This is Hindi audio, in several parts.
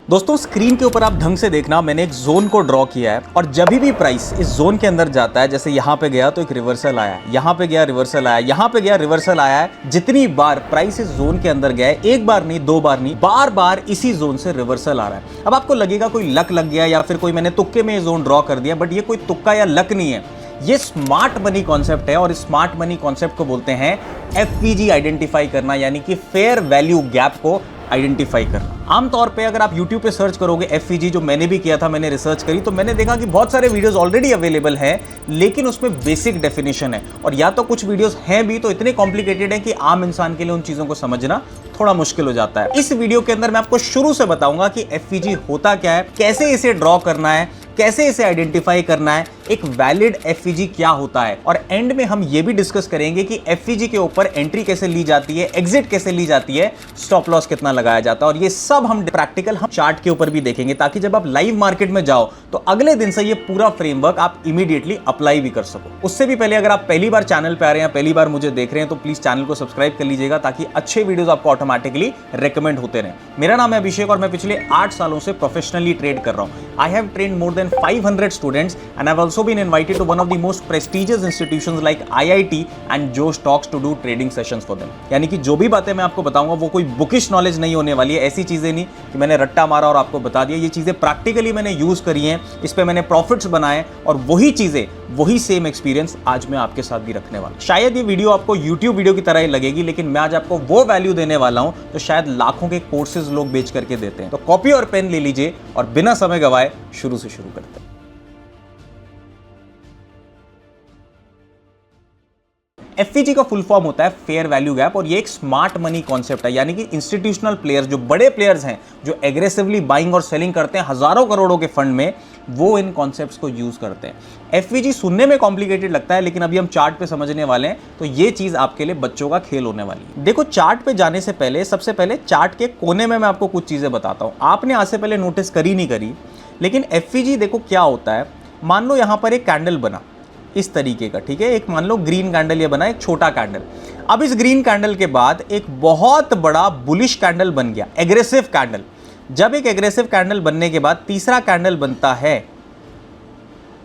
दोस्तों स्क्रीन के ऊपर आप ढंग से देखना, मैंने एक जोन को ड्रॉ किया है और जब भी प्राइस इस जोन के अंदर जाता है, जैसे यहाँ पे गया तो एक रिवर्सल आया, यहाँ पे गया रिवर्सल आया, यहाँ पे गया रिवर्सल आया है। जितनी बार प्राइस इस जोन के अंदर गया है, एक बार नहीं, दो बार नहीं, बार बार इसी जोन से रिवर्सल आ रहा है। अब आपको लगेगा कोई लक लग गया या फिर कोई मैंने तुक्के में ये जोन ड्रॉ कर दिया, बट ये कोई तुक्का या लक नहीं है, ये स्मार्ट मनी कॉन्सेप्ट है। और स्मार्ट मनी कॉन्सेप्ट को बोलते हैं एफवीजी आइडेंटिफाई करना, यानी कि फेयर वैल्यू गैप को आइडेंटिफाई करना। आमतौर पे अगर आप YouTube पे सर्च करोगे एफवीजी, जो मैंने भी किया था, मैंने रिसर्च करी तो मैंने देखा कि बहुत सारे वीडियोस ऑलरेडी अवेलेबल हैं, लेकिन उसमें बेसिक डेफिनेशन है और या तो कुछ वीडियोस हैं भी तो इतने कॉम्प्लिकेटेड है कि आम इंसान के लिए उन चीजों को समझना थोड़ा मुश्किल हो जाता है। इस वीडियो के अंदर मैं आपको शुरू से बताऊंगा कि एफवीजी होता क्या है, कैसे इसे ड्रॉ करना है, कैसे इसे आइडेंटिफाई करना है, एक वैलिड एफवीजी क्या होता है, और एंड में हम ये भी डिस्कस करेंगे कि एफवीजी के ऊपर एंट्री कैसे ली जाती है, एग्जिट कैसे ली जाती है, स्टॉप लॉस कितना लगाया जाता है, और ये सब हम प्रैक्टिकल हम चार्ट के ऊपर भी देखेंगे, ताकि जब आप लाइव मार्केट में जाओ तो अगले दिन से ये पूरा फ्रेमवर्क आप इमीडिएटली अप्लाई भी कर सको। उससे भी पहले अगर आप पहली बार चैनल पे आ रहे हैं, पहली बार मुझे देख रहे हैं, तो प्लीज चैनल को सब्सक्राइब कर लीजिएगा ताकि अच्छे वीडियोस आपको ऑटोमेटिकली रेकमेंड होते रहे। मेरा नाम है अभिषेक और मैं पिछले 8 सालों से प्रोफेशनली ट्रेड कर रहा हूं। I have trained more than 500 students and I've also been invited to one of the most prestigious institutions like IIT and Josh Talks to do trading sessions for them। यानी कि जो भी बातें मैं आपको बताऊंगा वो कोई बुकिश नॉलेज नहीं होने वाली है, ऐसी चीजें नहीं कि मैंने रट्टा मारा और आपको बता दिया। ये चीजें प्रैक्टिकली मैंने यूज करी हैं, इस पे मैंने प्रॉफिट्स बनाए और वही चीजें, वही सेम एक्सपीरियंस आज मैं आपके साथ भी रखने वाला हूं। शायद ये वीडियो आपको YouTube वीडियो की तरह ही लगेगी, लेकिन मैं आज आपको वो वैल्यू देने वाला हूं तो शायद लाखों के कोर्सेज लोग बेच करके देते हैं। तो कॉपी और पेन ले लीजिए और बिना समय गवाए शुरू से शुरू करते हैं। एफवीजी का फुल फॉर्म होता है फेयर वैल्यू गैप और ये एक स्मार्ट मनी कॉन्सेप्ट है, यानी कि इंस्टीट्यूशनल प्लेयर्स, जो बड़े प्लेयर्स हैं, जो एग्रेसिवली बाइंग और सेलिंग करते हैं हजारों करोड़ों के फंड में, वो इन कॉन्सेप्ट्स को यूज करते हैं। एफवीजी सुनने में कॉम्प्लिकेटेड लगता है, लेकिन अभी हम चार्ट पे समझने वाले हैं तो ये चीज आपके लिए बच्चों का खेल होने वाली है। देखो, चार्ट पे जाने से पहले सबसे पहले चार्ट के कोने में मैं आपको कुछ चीजें बताता हूं। आपने आज से पहले नोटिस करी नहीं करी, लेकिन एफवीजी देखो क्या होता है। मान लो यहां पर एक कैंडल बना इस तरीके का, ठीक है, एक मान लो ग्रीन कैंडल ये बना, एक छोटा कैंडल। अब इस ग्रीन कैंडल के बाद एक बहुत बड़ा बुलिश कैंडल बन गया, एग्रेसिव कैंडल। जब एक एग्रेसिव कैंडल बनने के बाद तीसरा कैंडल बनता है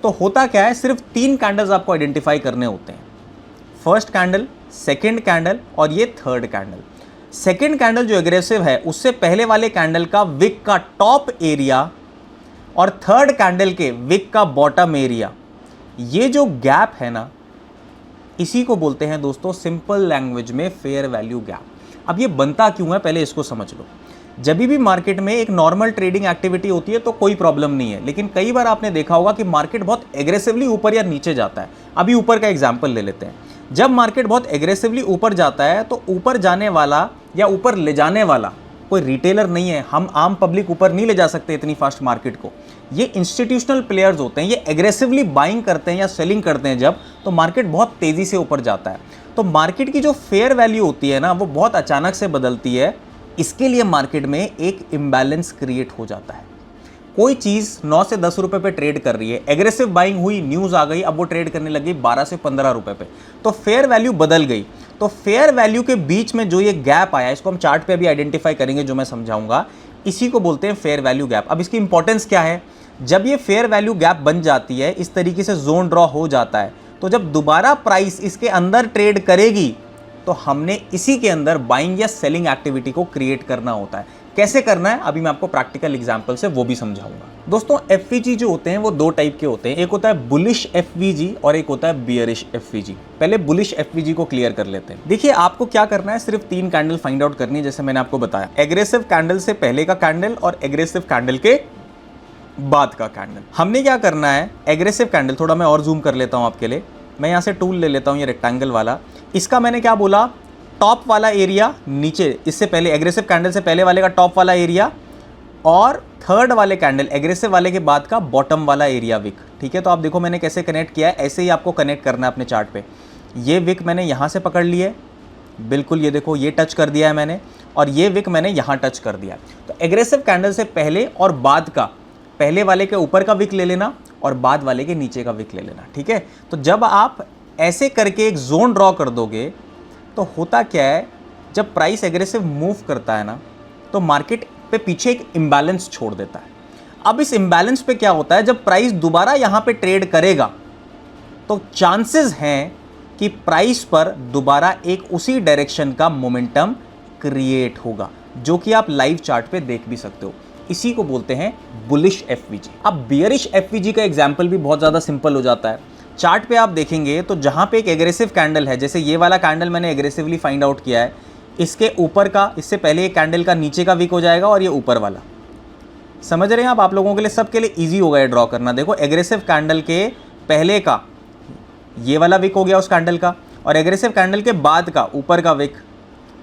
तो होता क्या है, सिर्फ 3 कैंडल्स आपको आइडेंटिफाई करने होते हैं। फर्स्ट कैंडल, सेकेंड कैंडल और ये थर्ड कैंडल। सेकेंड कैंडल जो एग्रेसिव है उससे पहले वाले कैंडल का विक का टॉप एरिया और थर्ड कैंडल के विक का बॉटम एरिया, ये जो गैप है ना, इसी को बोलते हैं दोस्तों सिंपल लैंग्वेज में फेयर वैल्यू गैप। अब ये बनता क्यों है, पहले इसको समझ लो। जब भी मार्केट में एक नॉर्मल ट्रेडिंग एक्टिविटी होती है तो कोई प्रॉब्लम नहीं है, लेकिन कई बार आपने देखा होगा कि मार्केट बहुत एग्रेसिवली ऊपर या नीचे जाता है। अभी ऊपर का एग्जांपल ले लेते हैं। जब मार्केट बहुत एग्रेसिवली ऊपर जाता है तो ऊपर जाने वाला या ऊपर ले जाने वाला कोई रिटेलर नहीं है। हम आम पब्लिक ऊपर नहीं ले जा सकते इतनी फास्ट मार्केट को। ये इंस्टीट्यूशनल प्लेयर्स होते हैं, ये एग्रेसिवली बाइंग करते हैं या सेलिंग करते हैं जब, तो मार्केट बहुत तेजी से ऊपर जाता है। तो मार्केट की जो फेयर वैल्यू होती है ना, वो बहुत अचानक से बदलती है। इसके लिए मार्केट में एक इम्बैलेंस क्रिएट हो जाता है। कोई चीज 9 से 10 रुपए पे ट्रेड कर रही है, एग्रेसिव बाइंग हुई, न्यूज आ गई, अब वो ट्रेड करने लगी 12 से 15 रुपए पे, तो फेयर वैल्यू बदल गई। तो फेयर वैल्यू के बीच में जो ये गैप आया, इसको हम चार्ट पे अभी आइडेंटिफाई करेंगे, जो मैं समझाऊंगा, इसी को बोलते हैं फेयर वैल्यू गैप। अब इसकी इंपॉर्टेंस क्या है, जब ये फेयर वैल्यू गैप बन जाती है, इस तरीके से जोन ड्रॉ हो जाता है, तो जब दोबारा प्राइस इसके अंदर ट्रेड करेगी तो हमने इसी के अंदर बाइंग या सेलिंग एक्टिविटी को क्रिएट करना होता है। कैसे करना है अभी मैं आपको प्रैक्टिकल एग्जांपल से वो भी समझाऊंगा। दोस्तों, एफवीजी जो होते हैं वो 2 टाइप के होते हैं, एक होता है बुलिश एफवीजी और एक होता है बियरिश एफवीजी। पहले बुलिश एफवीजी को क्लियर कर लेते हैं। देखिए, आपको क्या करना है, सिर्फ 3 कैंडल फाइंड आउट करनी है, जैसे मैंने आपको बताया, एग्रेसिव कैंडल से पहले का कैंडल और एग्रेसिव कैंडल के बाद का कैंडल। हमने क्या करना है, एग्रेसिव कैंडल, थोड़ा मैं और जूम कर लेता हूं आपके लिए, मैं यहां से टूल ले लेता हूं, ये रेक्टेंगल वाला। इसका मैंने क्या बोला, टॉप वाला एरिया नीचे, इससे पहले एग्रेसिव कैंडल से पहले वाले का टॉप वाला एरिया और थर्ड वाले कैंडल एग्रेसिव वाले के बाद का बॉटम वाला एरिया विक। ठीक है, तो आप देखो मैंने कैसे कनेक्ट किया है, ऐसे ही आपको कनेक्ट करना है अपने चार्ट पे। ये विक मैंने यहां से पकड़ लिए, बिल्कुल ये देखो, ये टच कर दिया है मैंने, और ये विक मैंने यहां टच कर दिया। तो एग्रेसिव कैंडल से पहले और बाद का, पहले वाले के ऊपर का विक ले लेना और बाद वाले के नीचे का विक ले लेना। ठीक है, तो जब आप ऐसे करके एक जोन ड्रॉ कर दोगे तो होता क्या है, जब प्राइस एग्रेसिव मूव करता है ना, तो मार्केट पे पीछे एक इम्बैलेंस छोड़ देता है। अब इस इम्बैलेंस पे क्या होता है, जब प्राइस दोबारा यहां पे ट्रेड करेगा तो चांसेस हैं कि प्राइस पर दोबारा एक उसी डायरेक्शन का मोमेंटम क्रिएट होगा, जो कि आप लाइव चार्ट पे देख भी सकते हो। इसी को बोलते हैं बुलिश एफवीजी। अब बियरिश एफवीजी का एग्जांपल भी बहुत ज्यादा सिंपल हो जाता है। चार्ट पे आप देखेंगे तो जहां पे एक एग्रेसिव कैंडल है, जैसे ये वाला कैंडल मैंने एग्रेसिवली फाइंड आउट किया है, इसके ऊपर का, इससे पहले एक कैंडल का नीचे का वीक हो जाएगा और ये ऊपर वाला, समझ रहे हैं आप लोगों के लिए, सबके लिए इजी होगा ये ड्रॉ करना। देखो एग्रेसिव कैंडल के पहले का ये वाला विक हो गया उस कैंडल का, और एग्रेसिव कैंडल के बाद का ऊपर का विक,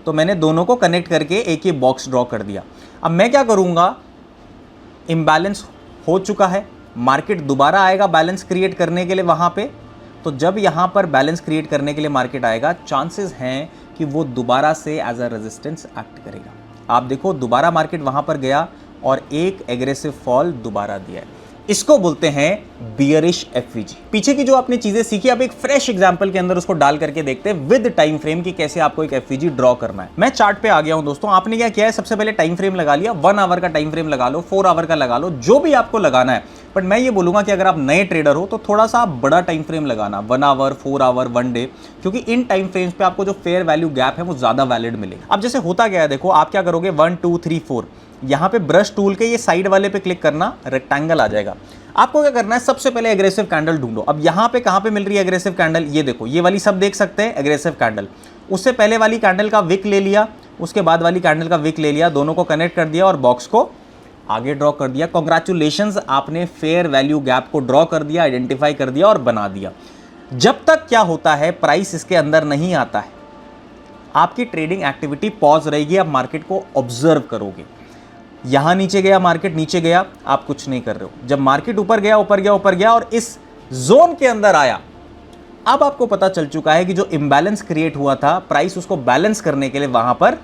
तो मैंने दोनों को कनेक्ट करके एक ही बॉक्स ड्रॉ कर दिया। अब मैं क्या करूंगा, इम्बैलेंस हो चुका है, मार्केट दोबारा आएगा बैलेंस क्रिएट करने के लिए वहां पे, तो जब यहां पर बैलेंस क्रिएट करने के लिए मार्केट आएगा, चांसेस हैं कि वो दोबारा से एज अ रेजिस्टेंस एक्ट करेगा। आप देखो दोबारा मार्केट वहां पर गया और एक एग्रेसिव फॉल दोबारा दिया है, इसको बोलते हैं बियरिश एफवीजी। पीछे की जो आपने चीजें सीखी, अब एक फ्रेश एग्जांपल के अंदर उसको डाल करके देखते हैं विद टाइम फ्रेम की कैसे आपको एक एफवीजी ड्रॉ करना है। मैं चार्ट पे आ गया हूं दोस्तों। आपने क्या किया है, सबसे पहले टाइम फ्रेम लगा लिया, 1 आवर का टाइम फ्रेम लगा लो, 4 आवर का लगा लो, जो भी आपको लगाना है। बट मैं ये बोलूंगा कि अगर आप नए ट्रेडर हो तो थोड़ा सा आप बड़ा टाइम फ्रेम लगाना, 1 आवर, 4 आवर, 1 डे, क्योंकि इन टाइम फ्रेम्स पे आपको जो फेयर वैल्यू गैप है वो ज्यादा वैलिड मिलेगा। अब जैसे होता गया है, देखो आप क्या करोगे, 1 2 3 4, यहां पे ब्रश टूल के ये साइड वाले पे क्लिक करना, रेक्टेंगल आ जाएगा। आपको क्या करना है, सबसे पहले एग्रेसिव कैंडल ढूंढो। अब यहां पे कहां पे मिल रही है एग्रेसिव कैंडल, ये देखो, ये वाली सब देख सकते हैं एग्रेसिव कैंडल। उससे पहले वाली कैंडल का विक ले लिया, उसके बाद वाली कैंडल का विक ले लिया, दोनों को कनेक्ट कर दिया और बॉक्स को आगे ड्रॉ कर दिया। कांग्रेचुलेशंस, आपने फेयर वैल्यू गैप को ड्रॉ कर दिया, आइडेंटिफाई कर दिया और बना दिया। जब तक क्या होता है, प्राइस इसके अंदर नहीं आता है, आपकी ट्रेडिंग एक्टिविटी पॉज रहेगी, आप मार्केट को ऑब्जर्व करोगे। यहां नीचे गया मार्केट, नीचे गया, आप कुछ नहीं कर रहे हो। जब मार्केट ऊपर गया, ऊपर गया, ऊपर गया और इस जोन के अंदर आया, अब आपको पता चल चुका है कि जो इंबैलेंस क्रिएट हुआ था, प्राइस उसको बैलेंस करने के लिए वहां पर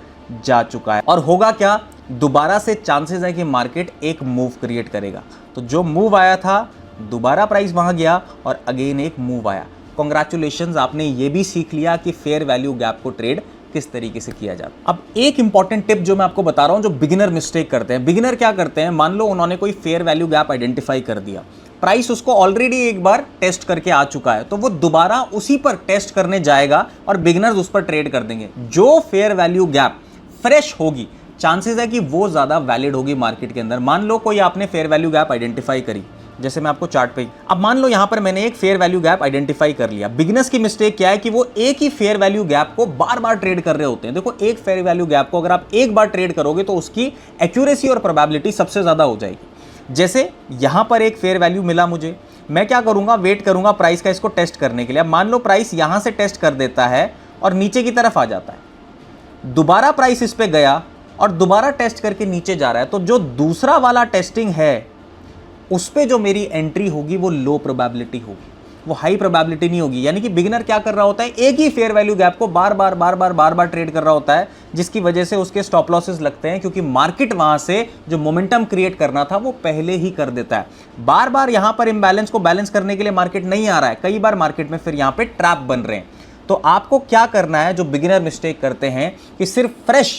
जा चुका है। और होगा क्या, दोबारा से चांसेस है कि मार्केट एक मूव क्रिएट करेगा। तो जो मूव आया था, दोबारा प्राइस वहां गया और अगेन एक मूव आया। कांग्रेचुलेशंस, आपने ये भी सीख लिया कि फेयर वैल्यू गैप को ट्रेड किस तरीके से किया जाता। अब एक इंपॉर्टेंट टिप जो मैं आपको बता रहा हूं, जो बिगिनर मिस्टेक करते हैं। बिगिनर क्या करते हैं, मान लो उन्होंने कोई फेयर वैल्यू गैप आइडेंटिफाई कर दिया, प्राइस उसको ऑलरेडी एक बार टेस्ट करके आ चुका है, तो वो दोबारा उसी पर टेस्ट करने जाएगा और बिगिनर्स उस पर ट्रेड कर देंगे। जो फेयर वैल्यू गैप फ्रेश होगी, चांसेस है कि वो ज्यादा वैलिड होगी मार्केट के अंदर। मान लो कोई आपने फेयर वैल्यू गैप आइडेंटिफाई करी, जैसे मैं आपको चार्ट पे, अब मान लो यहां पर मैंने एक फेयर वैल्यू गैप आइडेंटिफाई कर लिया। बिगिनर्स की मिस्टेक क्या है कि वो एक ही फेयर वैल्यू गैप को बार बार ट्रेड कर रहे होते हैं। देखो, एक फेयर वैल्यू गैप को अगर आप एक बार ट्रेड करोगे तो उसकी एक्यूरेसी और प्रोबेबिलिटी सबसे ज्यादा हो जाएगी। जैसे यहां पर एक फेयर वैल्यू मिला मुझे, मैं क्या करूंगा, वेट करूंगा प्राइस का इसको टेस्ट करने के लिए। अब मान लो प्राइस यहां से टेस्ट कर देता है और नीचे की तरफ आ जाता है, दोबारा प्राइस इस पे गया और दोबारा टेस्ट करके नीचे जा रहा है, तो जो दूसरा वाला टेस्टिंग है उस पे जो मेरी एंट्री होगी वो लो प्रोबेबिलिटी होगी, वो हाई प्रोबेबिलिटी नहीं होगी। यानी कि बिगिनर क्या कर रहा होता है, एक ही फेयर वैल्यू गैप को बार बार ट्रेड कर रहा होता है, जिसकी वजह से उसके स्टॉप लॉसेस लगते हैं, क्योंकि मार्केट वहां से जो मोमेंटम क्रिएट करना था वो पहले ही कर देता है। बार बार यहां पर इंबैलेंस को बैलेंस करने के लिए मार्केट नहीं आ रहा है, कई बार मार्केट में फिर यहां पे ट्रैप बन रहे हैं। तो आपको क्या करना है, जो बिगिनर मिस्टेक करते हैं कि सिर्फ फ्रेश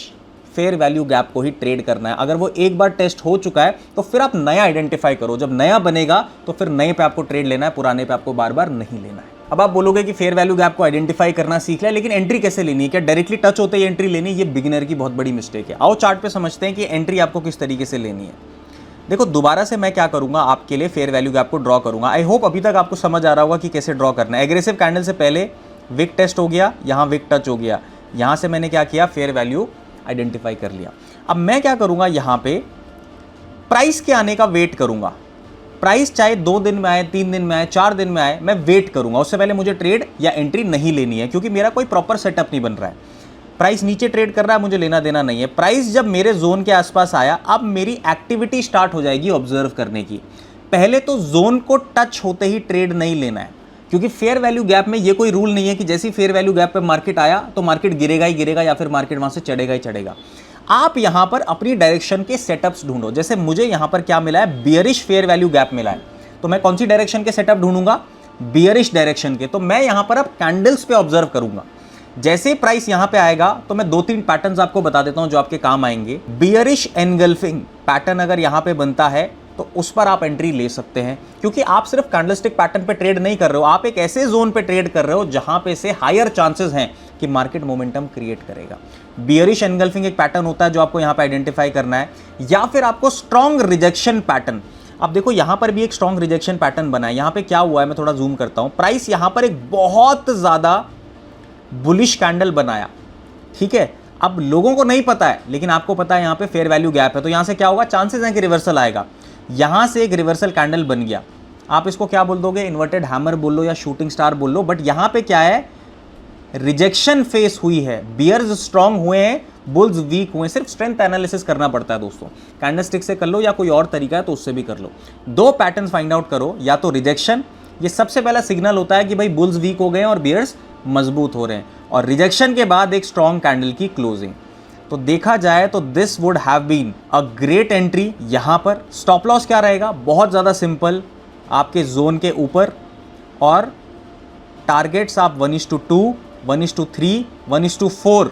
फेयर वैल्यू गैप को ही ट्रेड करना है। अगर वो एक बार टेस्ट हो चुका है तो फिर आप नया आइडेंटिफाई करो, जब नया बनेगा तो फिर नए पे आपको ट्रेड लेना है, पुराने पे आपको बार बार नहीं लेना है। अब आप बोलोगे कि फेयर वैल्यू गैप को आइडेंटिफाई करना सीख लिया, लेकिन एंट्री कैसे लेनी है, क्या डायरेक्टली टच होते ही एंट्री लेनी है? ये बिगिनर की बहुत बड़ी मिस्टेक है। आओ चार्ट पे समझते हैं कि एंट्री आपको किस तरीके से लेनी है। देखो, दोबारा से मैं क्या करूंगा, आपके लिए फेयर वैल्यू गैप को ड्रॉ करूंगा। आई होप अभी तक आपको समझ आ रहा होगा कि कैसे ड्रॉ करना है। एग्रेसिव कैंडल से पहले विक टेस्ट हो गया, यहां विक टच हो गया, यहां से मैंने क्या किया, फेयर वैल्यू आइडेंटिफाई कर लिया। अब मैं क्या करूंगा, यहां पे प्राइस के आने का वेट करूंगा। प्राइस चाहे 2 दिन में आए, 3 दिन में आए, 4 दिन में आए, मैं वेट करूंगा। उससे पहले मुझे ट्रेड या एंट्री नहीं लेनी है, क्योंकि मेरा कोई प्रॉपर सेटअप नहीं बन रहा है। प्राइस नीचे ट्रेड कर रहा है, मुझे लेना देना नहीं है। प्राइस जब मेरे जोन के आसपास आया, अब मेरी एक्टिविटी स्टार्ट हो जाएगी ऑब्जर्व करने की। पहले तो जोन को टच होते ही ट्रेड नहीं लेना है, क्योंकि फेयर वैल्यू गैप में ये कोई रूल नहीं है कि जैसे फेयर वैल्यू गैप पे मार्केट आया तो मार्केट गिरेगा ही गिरेगा या फिर मार्केट वहां से चढ़ेगा ही चढ़ेगा। आप यहां पर अपनी डायरेक्शन के सेटअप्स ढूंढो। जैसे मुझे यहां पर क्या मिला है, बियरिश फेयर वैल्यू गैप मिला है, तो मैं कौन सी डायरेक्शन के सेटअप ढूंढूंगा, बियरिश डायरेक्शन के। तो मैं यहां पर अब कैंडल्स पे ऑब्जर्व करूंगा। जैसे प्राइस यहां पे आएगा तो मैं 2-3 पैटर्न्स आपको बता देता हूं जो आपके काम आएंगे। बियरिश एनगल्फिंग पैटर्न अगर यहां पे बनता है तो उस पर आप एंट्री ले सकते हैं, क्योंकि आप सिर्फ कैंडलस्टिक पैटर्न पे ट्रेड नहीं कर रहे हो, आप एक ऐसे जोन पे ट्रेड कर रहे हो जहां पे से हायर चांसेस हैं कि मार्केट मोमेंटम क्रिएट करेगा। बियरिश एनगल्फिंग एक पैटर्न होता है जो आपको यहां पे आइडेंटिफाई करना है, या फिर आपको स्ट्रॉन्ग रिजेक्शन पैटर्न। अब देखो यहां पर भी एक स्ट्रॉन्ग रिजेक्शन पैटर्न बना है। यहां पे क्या हुआ है, मैं थोड़ा जूम करता हूं। प्राइस यहां पर एक बहुत ज्यादा बुलिश कैंडल बनाया, ठीक है। अब लोगों को नहीं पता है, लेकिन आपको पता है यहां पे फेयर वैल्यू गैप है, तो यहां से क्या होगा, चांसेस हैं कि रिवर्सल आएगा। यहां से एक रिवर्सल कैंडल बन गया, आप इसको क्या बोल दोगे, इन्वर्टेड हैमर बोल लो या शूटिंग स्टार बोल लो, बट यहां पे क्या है, रिजेक्शन फेस हुई है। बियर्स स्ट्रांग हुए हैं, बुल्स वीक हुए। सिर्फ स्ट्रेंथ एनालिसिस करना पड़ता है दोस्तों, कैंडलस्टिक से कर लो या कोई और तरीका है तो उससे भी कर लो। दो पैटर्न्स फाइंड आउट करो, या तो रिजेक्शन, ये सबसे पहला सिग्नल होता है कि भाई बुल्स वीक हो गए हैं और बियर्स मजबूत हो रहे हैं, और रिजेक्शन के बाद एक स्ट्रॉन्ग कैंडल की क्लोजिंग। तो देखा जाए तो this would have been a great entry. यहां पर स्टॉप लॉस क्या रहेगा, बहुत ज्यादा सिंपल, आपके जोन के ऊपर, और टारगेट्स आप 1:2, 1:3, 1:4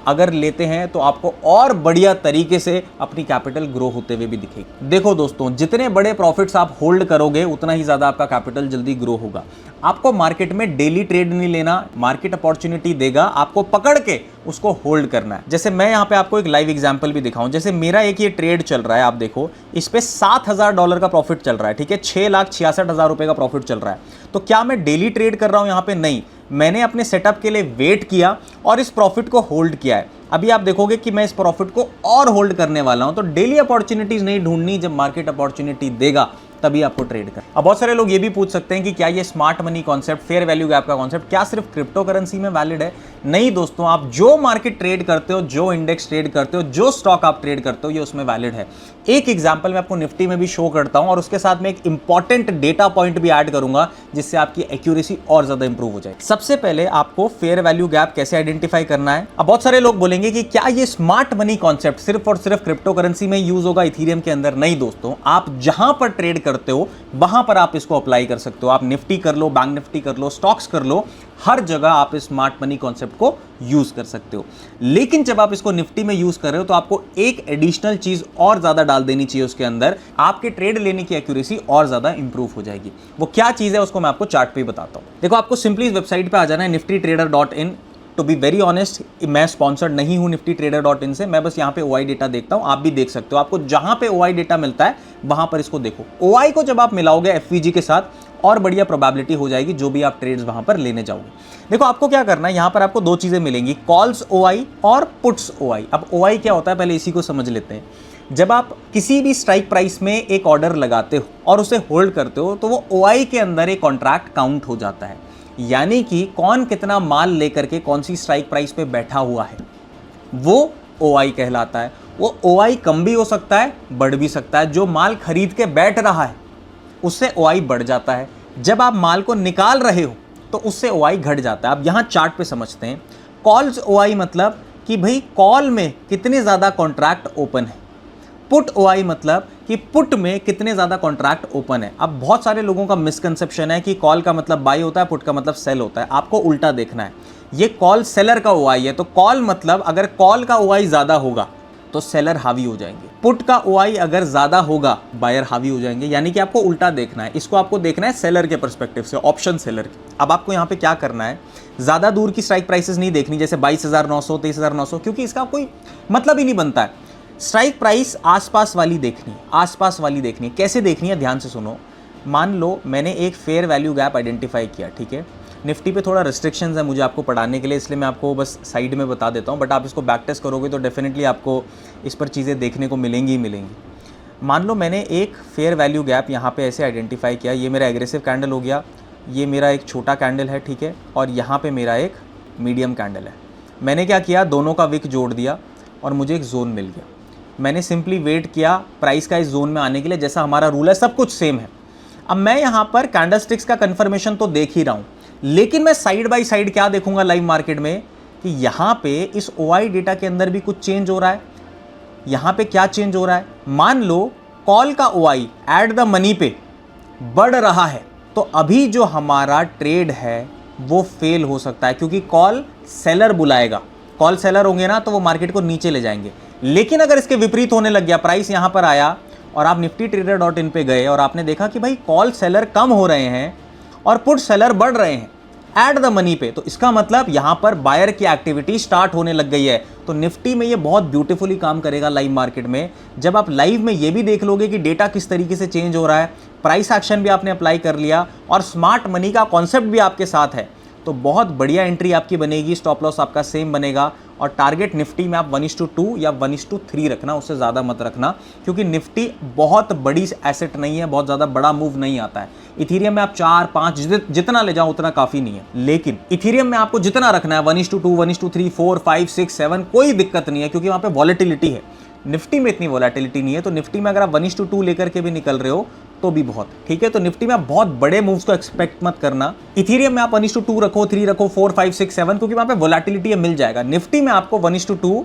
अगर लेते हैं तो आपको और बढ़िया तरीके से अपनी कैपिटल ग्रो होते हुए भी दिखेगी। देखो दोस्तों, जितने बड़े प्रॉफिट्स आप होल्ड करोगे उतना ही ज्यादा आपका कैपिटल जल्दी ग्रो होगा। आपको मार्केट में डेली ट्रेड नहीं लेना, मार्केट अपॉर्चुनिटी देगा, आपको पकड़ के उसको होल्ड करना है। जैसे मैं यहां पे आपको एक लाइव एग्जांपल भी दिखाऊं, जैसे मेरा एक ये ट्रेड चल रहा है, आप देखो इस पे $7,000 का प्रॉफिट चल रहा है, ठीक है, 6,66,000 रुपए का प्रॉफिट चल रहा है। तो क्या मैं डेली ट्रेड कर रहा हूं यहां पे? नहीं, मैंने अपने सेटअप के लिए वेट किया और इस प्रॉफिट को होल्ड किया है। अभी आप देखोगे कि मैं इस प्रॉफिट को और होल्ड करने वाला हूं। तो डेली अपॉर्चुनिटीज नहीं ढूंढनी, जब मार्केट अपॉर्चुनिटी देगा तभी आपको ट्रेड कर। अब बहुत सारे लोग ये भी पूछ सकते हैं कि क्या ये smart money concept, fair value gap का कॉन्सेप्ट क्या सिर्फ क्रिप्टो करेंसी में वैलिड है? नहीं दोस्तों, आप जो मार्केट ट्रेड करते हो, जो इंडेक्स ट्रेड करते हो, जो स्टॉक आप ट्रेड करते हो, ये उसमें वैलिड है। एक एग्जांपल मैं आपको निफ्टी में भी शो करता हूं, और उसके साथ में एक इंपॉर्टेंट डेटा पॉइंट भी ऐड करूंगा जिससे आपकी एक्यूरेसी और ज्यादा इंप्रूव हो जाए। सबसे पहले आपको फेयर वैल्यू गैप कैसे आइडेंटिफाई करना है। अब बहुत सारे लोग बोलेंगे कि क्या ये स्मार्ट मनी कॉन्सेप्ट सिर्फ और सिर्फ क्रिप्टो करेंसी में यूज होगा, इथीरियम के अंदर? नहीं दोस्तों, आप जहां पर ट्रेड करते हो वहां पर आप इसको अप्लाई कर सकते हो। आप निफ्टी कर लो, बैंक निफ्टी कर लो, स्टॉक्स कर लो, हर जगह आप इस स्मार्ट मनी कॉन्सेप्ट को यूज कर सकते हो। लेकिन जब आप इसको निफ्टी में यूज कर रहे हो तो आपको एक एडिशनल चीज और ज्यादा डाल देनी चाहिए उसके अंदर, आपके ट्रेड लेने की एक्यूरेसी और ज्यादा इंप्रूव हो जाएगी। वो क्या चीज है उसको मैं आपको चार्ट पे बताता हूं। देखो, आपको सिंपली इस वेबसाइट पे आ जाना है, niftytrader.in। To be very honest, मैं स्पॉन्सर्ड नहीं हूं niftytrader.in से, मैं बस यहां पे OI डेटा देखता हूं, आप भी देख सकते हो। आपको जहां पे OI डेटा मिलता है वहां पर इसको देखो। OI को जब आप मिलाओगे FVG के साथ, और बढ़िया प्रोबेबिलिटी हो जाएगी जो भी आप ट्रेड्स वहां पर लेने जाओगे। देखो, आपको क्या करना है, यहां पर आपको दो चीजें मिलेंगी, कॉल्स OI और पुट्स OI। अब OI क्या होता है, पहले इसी को समझ लेते हैं। जब आप किसी भी स्ट्राइक प्राइस में एक ऑर्डर लगाते हो और उसे होल्ड करते हो, तो वो OI के अंदर एक कॉन्ट्रैक्ट काउंट हो जाता है, यानी कि कौन कितना माल लेकर के कौन सी स्ट्राइक प्राइस पे बैठा हुआ है, वो OI कहलाता है। वो OI कम भी हो सकता है, बढ़ भी सकता है। जो माल खरीद के बैठ रहा है उससे OI बढ़ जाता है, जब आप माल को निकाल रहे हो तो उससे OI घट जाता है। अब यहां चार्ट पे समझते हैं। कॉल्स OI मतलब कि भाई कॉल में कितने ज्यादा कॉन्ट्रैक्ट ओपन है। पुट OI मतलब कि पुट में कितने ज्यादा कॉन्ट्रैक्ट ओपन है। अब बहुत सारे लोगों का मिसकंसेप्शन है कि कॉल का मतलब बाई होता है, पुट का मतलब सेल होता है। आपको उल्टा देखना है, ये कॉल सेलर का OI है। तो कॉल मतलब अगर कॉल का OI ज्यादा होगा तो सेलर हावी हो जाएंगे, पुट का OI अगर ज्यादा होगा बायर हावी हो जाएंगे। यानी कि आपको उल्टा देखना है, इसको आपको देखना है सेलर के पर्सपेक्टिव से, ऑप्शन सेलर के। अब आपको यहाँ पे क्या करना है, ज्यादा दूर की स्ट्राइक प्राइसेस नहीं देखनी, जैसे 22,900, 23,900, क्योंकि इसका कोई मतलब ही नहीं बनता है। स्ट्राइक प्राइस आसपास वाली देखनी है, आसपास वाली देखनी है। कैसे देखनी है, ध्यान से सुनो। मान लो मैंने एक फेयर वैल्यू गैप आइडेंटिफाई किया, ठीक है। निफ्टी पे थोड़ा रिस्ट्रिक्शंस है मुझे आपको पढ़ाने के लिए, इसलिए मैं आपको बस साइड में बता देता हूँ, बट आप इसको बैक टेस्ट करोगे तो डेफिनेटली आपको इस पर चीज़ें देखने को मिलेंगी ही मिलेंगी। मान लो मैंने एक फेयर वैल्यू गैप यहाँ पे ऐसे आइडेंटिफाई किया, ये मेरा एग्रेसिव कैंडल हो गया, ये मेरा एक छोटा कैंडल है, ठीक है, और यहाँ पे मेरा एक मीडियम कैंडल है। मैंने क्या किया, दोनों का विक जोड़ दिया और मुझे एक जोन मिल गया। मैंने सिंपली वेट किया प्राइस का इस जोन में आने के लिए, जैसा हमारा रूल है सब कुछ सेम है। अब मैं यहाँ पर कैंडलस्टिक्स का कंफर्मेशन तो देख ही रहा हूँ, लेकिन मैं साइड बाय साइड क्या देखूंगा लाइव मार्केट में कि यहाँ पे इस OI डेटा के अंदर भी कुछ चेंज हो रहा है। यहाँ पे क्या चेंज हो रहा है, मान लो कॉल का OI एट द मनी पे बढ़ रहा है, तो अभी जो हमारा ट्रेड है वो फेल हो सकता है, क्योंकि कॉल सेलर बुलाएगा, कॉल सेलर होंगे ना तो वो मार्केट को नीचे ले जाएंगे। लेकिन अगर इसके विपरीत होने लग गया, प्राइस यहां पर आया और आप niftytrader.in पे गए और आपने देखा कि भाई कॉल सेलर कम हो रहे हैं और पुट सेलर बढ़ रहे हैं एट द मनी पे, तो इसका मतलब यहां पर बायर की एक्टिविटी स्टार्ट होने लग गई है। तो निफ्टी में ये बहुत ब्यूटीफुली काम करेगा लाइव मार्केट में, जब आप लाइव में ये भी देख लोगे कि डेटा किस तरीके से चेंज हो रहा है, प्राइस एक्शन भी आपने अप्लाई कर लिया और स्मार्ट मनी का कॉन्सेप्ट भी आपके साथ है, तो बहुत बढ़िया एंट्री आपकी बनेगी। स्टॉप लॉस आपका सेम बनेगा और टारगेट निफ्टी में आप 1:2 या 1:3 रखना, उससे ज़्यादा मत रखना, क्योंकि निफ्टी बहुत बड़ी एसेट नहीं है, बहुत ज़्यादा बड़ा मूव नहीं आता है। इथीरियम में आप 4, 5 जितना ले जाओ उतना काफ़ी नहीं है, लेकिन इथीरियम में आपको जितना रखना है 1:2, 1:3, 4, 5, 6, 7 कोई दिक्कत नहीं है, क्योंकि वहाँ पे वॉलेटिलिटी है। निफ्टी में इतनी वॉलेटिलिटी नहीं है, तो निफ्टी में अगर आप 1:2 लेकर के भी निकल रहे हो तो भी बहुत ठीक है। तो निफ्टी में आप बहुत बड़े मूव्स को एक्सपेक्ट मत करना। इथीरियम में आप 1:2 रखो, 3 रखो, 4, 5, 6, 7, क्योंकि वहां पे वोलेटिलिटी मिल जाएगा। निफ्टी में आपको 1:2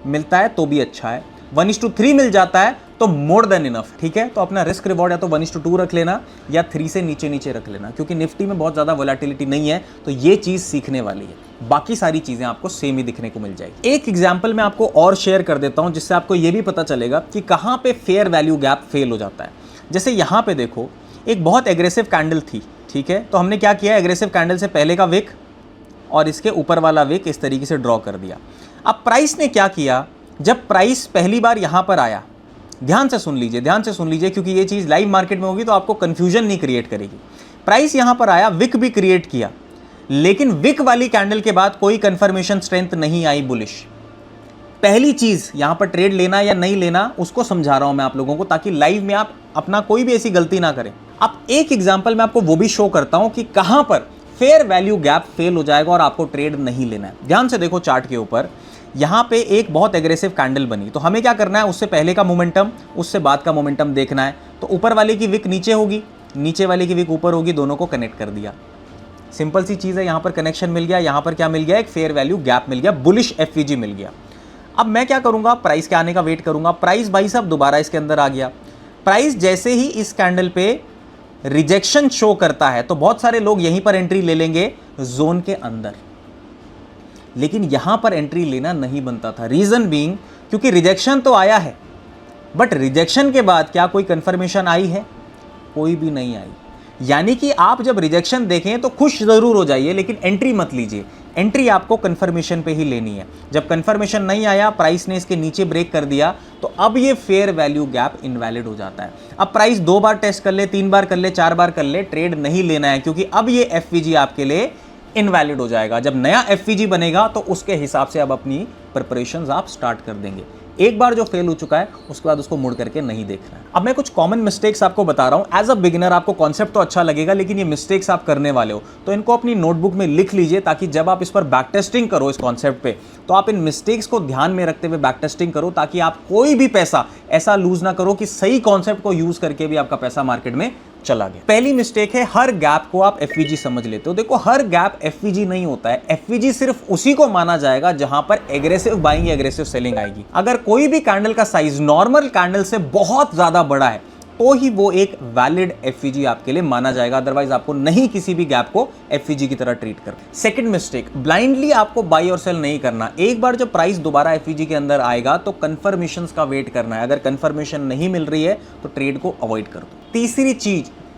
मिलता है तो भी अच्छा है, 1:3 मिल जाता है तो मोर देन इनफ, ठीक है। तो अपना रिस्क रिवॉर्ड या तो 1:2 रख लेना या 3 से नीचे नीचे रख लेना, क्योंकि निफ्टी में बहुत ज्यादा वोलेटिलिटी नहीं है, तो ये चीज सीखने वाली है। बाकी सारी चीजें आपको सेम ही दिखने को मिल जाएगी। एक एग्जांपल मैं आपको और शेयर कर देता हूं, जिससे आपको ये भी पता चलेगा कि कहां पे फेयर वैल्यू गैप फेल हो जाता है। जैसे यहां पे देखो, एक बहुत एग्रेसिव कैंडल थी, ठीक है, तो हमने क्या किया, एग्रेसिव कैंडल से पहले का विक और इसके ऊपर वाला विक इस तरीके से ड्रॉ कर दिया। अब प्राइस ने क्या किया, जब प्राइस पहली बार यहां पर आया, ध्यान से सुन लीजिए, क्योंकि ये चीज लाइव मार्केट में होगी तो आपको कंफ्यूजन नहीं क्रिएट करेगी। प्राइस यहां पर आया, विक भी क्रिएट किया, लेकिन विक वाली कैंडल के बाद कोई कंफर्मेशन स्ट्रेंथ नहीं आई बुलिश। पहली चीज यहां पर ट्रेड लेना या नहीं लेना उसको समझा रहा हूं मैं आप लोगों को, ताकि लाइव में आप अपना कोई भी ऐसी गलती ना करें। अब एक एग्जांपल मैं आपको वो भी शो करता हूं कि कहां पर फेयर वैल्यू गैप फेल हो जाएगा और आपको ट्रेड नहीं लेना है। ध्यान से देखो चार्ट के ऊपर, यहां पे एक बहुत एग्रेसिव कैंडल बनी, तो हमें क्या करना है, उससे पहले का मोमेंटम, उससे बाद का मोमेंटम देखना है। तो ऊपर वाले की विक नीचे होगी, नीचे वाले की विक ऊपर होगी, दोनों को कनेक्ट कर दिया। सिंपल सी चीज है, यहां पर कनेक्शन मिल गया, यहां पर क्या मिल गया, एक फेयर वैल्यू गैप मिल गया, बुलिश एफवीजी मिल गया। अब मैं क्या करूंगा, प्राइस के आने का वेट करूंगा। प्राइस भाई साहब दोबारा इसके अंदर आ गया। प्राइस जैसे ही इस कैंडल पे रिजेक्शन शो करता है तो बहुत सारे लोग यहीं पर एंट्री ले लेंगे जोन के अंदर, लेकिन यहां पर एंट्री लेना नहीं बनता था। रीजन बीइंग, क्योंकि रिजेक्शन तो आया है, बट रिजेक्शन के बाद क्या कोई कंफर्मेशन आई है, कोई भी नहीं आई। यानी कि आप जब रिजेक्शन देखें तो खुश जरूर हो जाइए, लेकिन एंट्री मत लीजिए। एंट्री आपको कंफर्मेशन पे ही लेनी है। जब कंफर्मेशन नहीं आया, प्राइस ने इसके नीचे ब्रेक कर दिया, तो अब ये फेयर वैल्यू गैप इनवैलिड हो जाता है। अब प्राइस 2 बार टेस्ट कर ले, 3 बार कर ले, 4 बार कर ले, ट्रेड नहीं लेना है, क्योंकि अब ये एफवीजी आपके लिए इनवैलिड हो जाएगा। जब नया एफवीजी बनेगा तो उसके हिसाब से अब अपनी प्रिपरेशंस आप स्टार्ट कर देंगे। एक बार जो फेल हो चुका है उसके बाद उसको मुड़ करके नहीं देखना है। अब मैं कुछ कॉमन मिस्टेक्स आपको बता रहा हूं। एज अ बिगिनर आपको कॉन्सेप्ट तो अच्छा लगेगा, लेकिन ये मिस्टेक्स आप करने वाले हो तो इनको अपनी नोटबुक में लिख लीजिए, ताकि जब आप इस पर बैक टेस्टिंग करो इस कॉन्सेप्ट पे, तो आप इन मिस्टेक्स को ध्यान में रखते हुए बैक टेस्टिंग करो, ताकि आप कोई भी पैसा ऐसा लूज ना करो कि सही कॉन्सेप्ट को यूज करके भी आपका पैसा मार्केट में चला गया। पहली मिस्टेक है, हर गैप को आप एफवीजी समझ लेते हो। देखो, हर गैप एफवीजी नहीं होता है। एफवीजी सिर्फ उसी को माना जाएगा जहां पर एग्रेसिव बाइंग या एग्रेसिव सेलिंग आएगी। अगर कोई भी कैंडल का साइज नॉर्मल कैंडल से बहुत ज्यादा बड़ा है तो ही वो एक वैलिड एफवीजी आपके लिए माना जाएगा, अदरवाइज आपको नहीं किसी भी गैप को एफवीजी की तरह ट्रीट कर। सेकंड मिस्टेक, ब्लाइंडली आपको बाई और सेल नहीं करना। एक बार जब प्राइस दोबारा एफवीजी के अंदर आएगा तो कंफर्मेशंस का वेट करना है। अगर कंफर्मेशन नहीं मिल रही है तो ट्रेड को अवॉइड कर दो।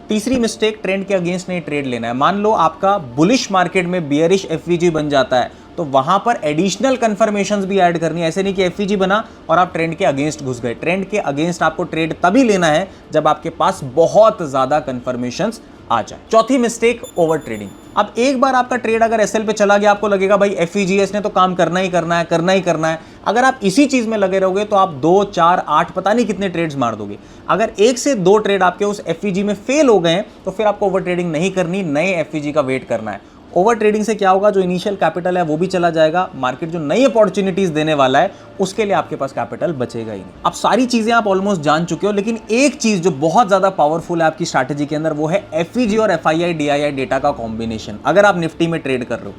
तीसरी मिस्टेक, ट्रेंड के अगेंस्ट नहीं ट्रेड लेना है। मान लो आपका बुलिश मार्केट में बियरिश एफवीजी बन जाता है, तो वहां पर एडिशनल कंफर्मेशंस भी ऐड करनी है। ऐसे नहीं कि एफवीजी बना और आप ट्रेंड के अगेंस्ट घुस गए। ट्रेंड के अगेंस्ट आपको ट्रेड तभी लेना है जब आपके पास बहुत ज्यादा कंफर्मेशंस आ जाए। चौथी मिस्टेक, ओवर ट्रेडिंग। अब एक बार आपका ट्रेड अगर एसएल पे चला गया, आपको लगेगा भाई एफईजीएस ने तो काम करना ही करना है। अगर आप इसी चीज में लगे रहोगे तो आप 2, 4, 8 पता नहीं कितने ट्रेड्स मार दोगे। अगर 1 से 2 ट्रेड आपके उस एफईजी में फेल हो गए तो फिर आपको ओवर ट्रेडिंग नहीं करनी, नए एफईजी का वेट करना है। ओवर ट्रेडिंग से क्या होगा, जो इनिशियल कैपिटल है वो भी चला जाएगा। मार्केट जो नई अपॉर्चुनिटीज देने वाला है उसके लिए आपके पास कैपिटल बचेगा ही नहीं। अब सारी चीजें आप ऑलमोस्ट जान चुके हो, लेकिन एक चीज जो बहुत ज्यादा पावरफुल है आपकी स्ट्रैटेजी के अंदर, वो है एफईजी और एफआईआई डीआईआई डेटा का कॉम्बिनेशन। अगर आप निफ्टी में ट्रेड कर रहे हो,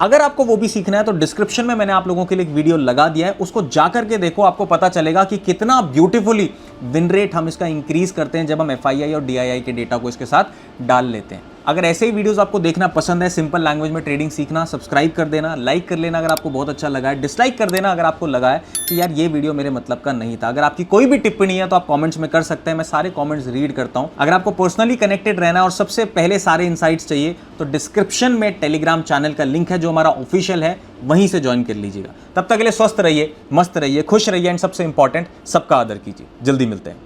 अगर आपको वो भी सीखना है तो डिस्क्रिप्शन में मैंने आप लोगों के लिए एक वीडियो लगा दिया है, उसको जाकर के देखो। आपको पता चलेगा कि कितना ब्यूटीफुली विन रेट हम इसका इंक्रीज करते हैं जब हम एफआईआई और डीआईआई के डेटा को इसके साथ डाल लेते हैं। अगर ऐसे ही वीडियोस आपको देखना पसंद है, सिंपल लैंग्वेज में ट्रेडिंग सीखना, सब्सक्राइब कर देना, लाइक कर लेना अगर आपको बहुत अच्छा लगा है, डिसलाइक कर देना अगर आपको लगा है कि यार ये वीडियो मेरे मतलब का नहीं था। अगर आपकी कोई भी टिप्पणी है तो आप कमेंट्स में कर सकते हैं, मैं सारे कमेंट्स रीड करता हूं। अगर आपको पर्सनली कनेक्टेड रहना है और सबसे पहले सारे इनसाइट्स चाहिए तो डिस्क्रिप्शन में टेलीग्राम चैनल का लिंक है जो हमारा ऑफिशियल है, वहीं से ज्वाइन कर लीजिएगा। तब तक के लिए स्वस्थ रहिए, मस्त रहिए, खुश रहिए एंड सबसे इंपॉर्टेंट सबका आदर कीजिए। जल्दी मिलते हैं।